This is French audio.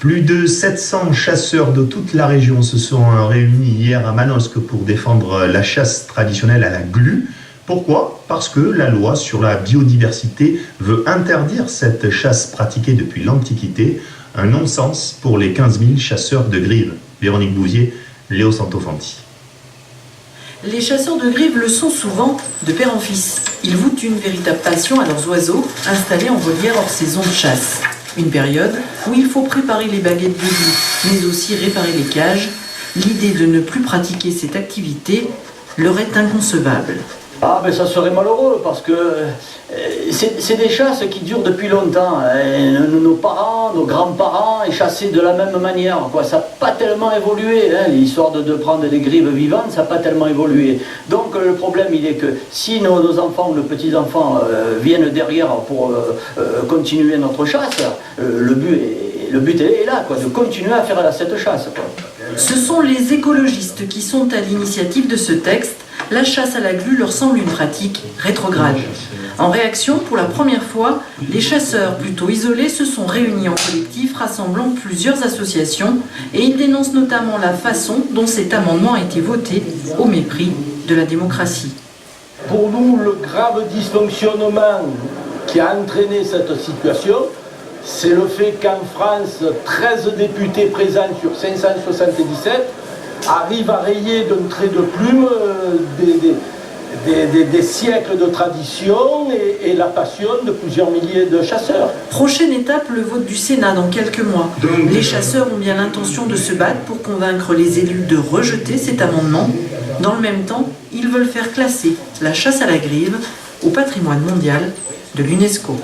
Plus de 700 chasseurs de toute la région se sont réunis hier à Manosque pour défendre la chasse traditionnelle à la glu. Pourquoi ? Parce que la loi sur la biodiversité veut interdire cette chasse pratiquée depuis l'Antiquité. Un non-sens pour les 15 000 chasseurs de grives. Véronique Bouvier, Léo Santofanti. Les chasseurs de grives le sont souvent de père en fils. Ils vouent une véritable passion à leurs oiseaux installés en volière hors saison de chasse. Une période où il faut préparer les baguettes de glu, mais aussi réparer les cages. L'idée de ne plus pratiquer cette activité leur est inconcevable. Ah ben ça serait malheureux parce que c'est des chasses qui durent depuis longtemps. Nos parents, nos grands-parents chassaient de la même manière. Ça n'a pas tellement évolué. L'histoire de prendre des grives vivantes, ça n'a pas tellement évolué. Donc le problème il est que si nos enfants ou nos petits-enfants viennent derrière pour continuer notre chasse, le but est là, de continuer à faire cette chasse. Ce sont les écologistes qui sont à l'initiative de ce texte. La chasse à la glu leur semble une pratique rétrograde. En réaction, pour la première fois, les chasseurs plutôt isolés se sont réunis en collectif rassemblant plusieurs associations et ils dénoncent notamment la façon dont cet amendement a été voté au mépris de la démocratie. Pour nous, le grave dysfonctionnement qui a entraîné cette situation, c'est le fait qu'en France, 13 députés présents sur 577 arrivent à rayer d'un trait de plume des siècles de tradition et la passion de plusieurs milliers de chasseurs. Prochaine étape, le vote du Sénat dans quelques mois. Les chasseurs ont bien l'intention de se battre pour convaincre les élus de rejeter cet amendement. Dans le même temps, ils veulent faire classer la chasse à la grive au patrimoine mondial de l'UNESCO.